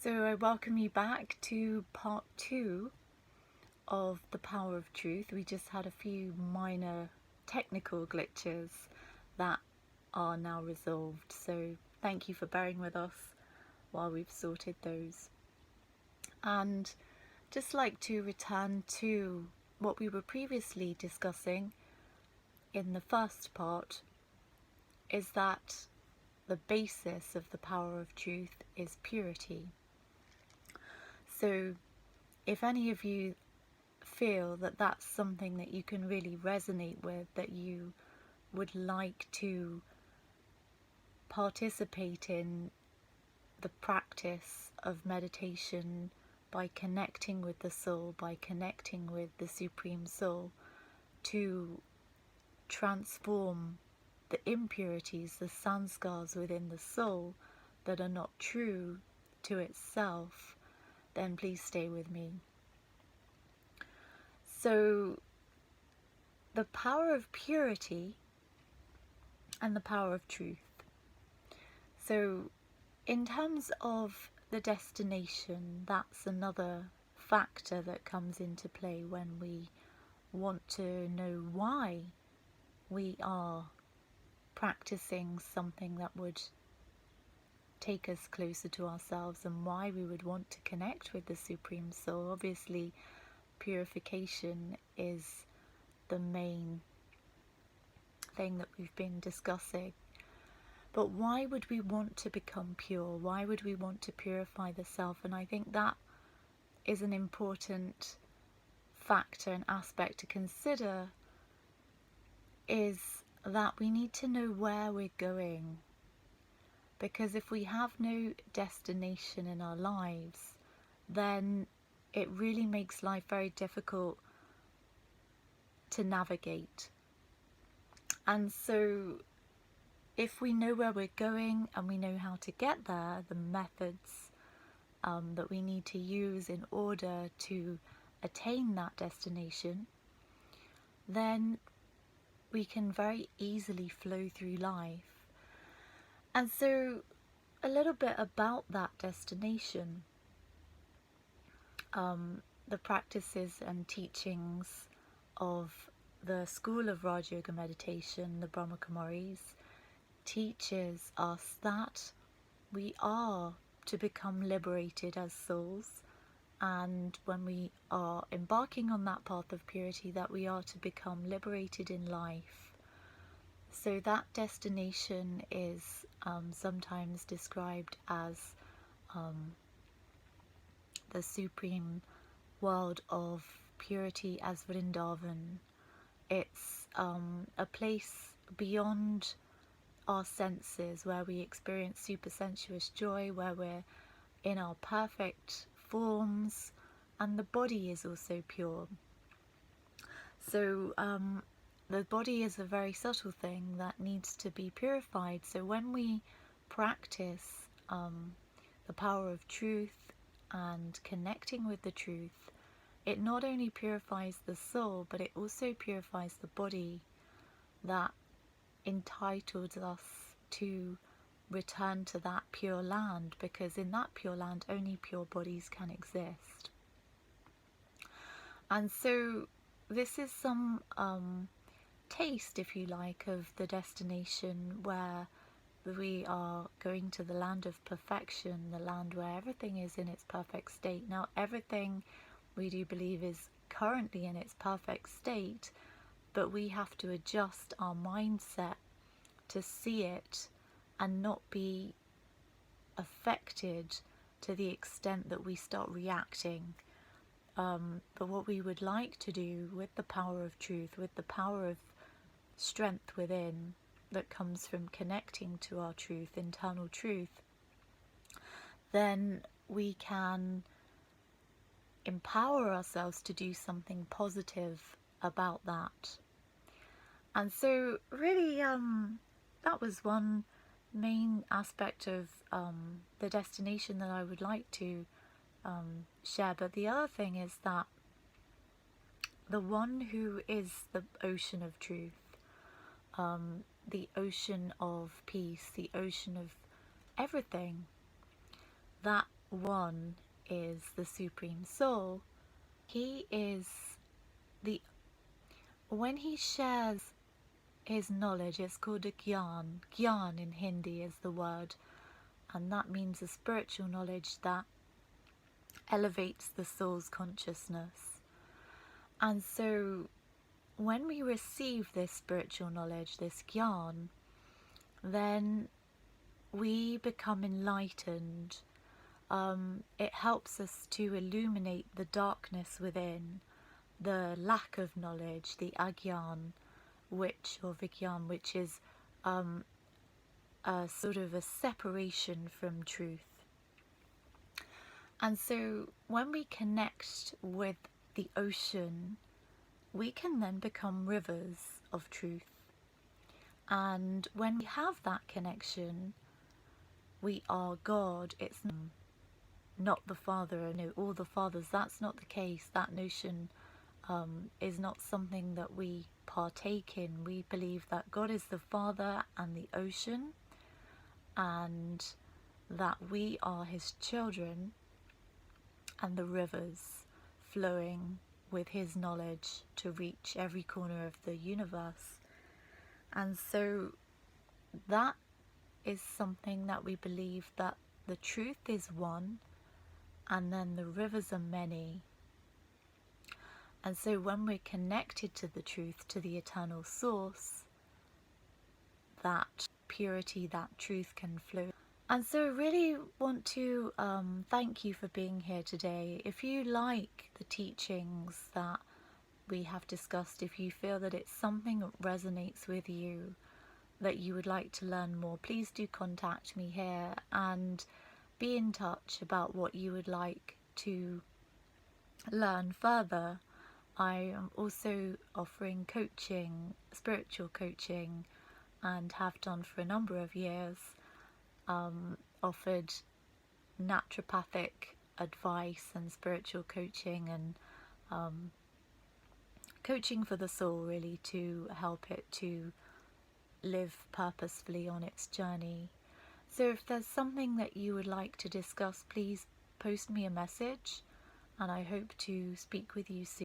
So I welcome you back to part 2 of The Power of Truth. We just had a few minor technical glitches that are now resolved. So thank you for bearing with us while we've sorted those. And just like to return to what we were previously discussing in the first part, is that the basis of the power of truth is purity. So if any of you feel that that's something that you can really resonate with, that you would like to participate in the practice of meditation by connecting with the soul, by connecting with the Supreme Soul, to transform the impurities, the sanskars within the soul that are not true to itself, then please stay with me. So the power of purity and the power of truth. So in terms of the destination, that's another factor that comes into play when we want to know why we are practicing something that would take us closer to ourselves and why we would want to connect with the Supreme Soul. Obviously, purification is the main thing that we've been discussing. But why would we want to become pure? Why would we want to purify the self? And I think that is an important factor and aspect to consider, is that we need to know where we're going. Because if we have no destination in our lives, then it really makes life very difficult to navigate. And so if we know where we're going and we know how to get there, the methods that we need to use in order to attain that destination, then we can very easily flow through life. And so a little bit about that destination. The practices and teachings of the school of Raja Yoga meditation, the Brahma Kumaris, teaches us that we are to become liberated as souls, and when we are embarking on that path of purity, that we are to become liberated in life. So that destination is sometimes described as the supreme world of purity as Vrindavan. It's a place beyond our senses, where we experience super sensuous joy, where we're in our perfect forms, and the body is also pure. So the body is a very subtle thing that needs to be purified. So when we practice the power of truth and connecting with the truth, it not only purifies the soul, but it also purifies the body, that entitles us to return to that pure land, because in that pure land only pure bodies can exist. And so this is some taste, if you like, of the destination where we are going to the land of perfection, the land where everything is in its perfect state. Now, everything we do believe is currently in its perfect state, but we have to adjust our mindset to see it and not be affected to the extent that we start reacting. But what we would like to do with the power of truth, with the power of strength within that comes from connecting to our truth, internal truth, then we can empower ourselves to do something positive about that. And so really that was one main aspect of the destination that I would like to share. But the other thing is that the one who is the ocean of truth, the ocean of peace, the ocean of everything, that one is the Supreme Soul. He is when he shares his knowledge, it's called a Gyan. Gyan in Hindi is the word, and that means a spiritual knowledge that elevates the soul's consciousness. And so when we receive this spiritual knowledge, this Gyan, then we become enlightened. It helps us to illuminate the darkness within, the lack of knowledge, the Agyan, which is a sort of a separation from truth. And so when we connect with the ocean, we can then become rivers of truth. And when we have that connection, we are God. It's not the Father, no, all the fathers. That's not the case. That notion is not something that we partake in. We believe that God is the Father and the ocean, and that we are his children and the rivers flowing with his knowledge to reach every corner of the universe. And so that is something that we believe, that the truth is one and then the rivers are many. And so when we're connected to the truth, to the eternal source, that purity, that truth can flow. And so I really want to thank you for being here today. If you like the teachings that we have discussed, if you feel that it's something that resonates with you, that you would like to learn more, please do contact me here and be in touch about what you would like to learn further. I am also offering coaching, spiritual coaching, and have done for a number of years. Offered naturopathic advice and spiritual coaching, and coaching for the soul, really, to help it to live purposefully on its journey. So if there's something that you would like to discuss, please post me a message, and I hope to speak with you soon.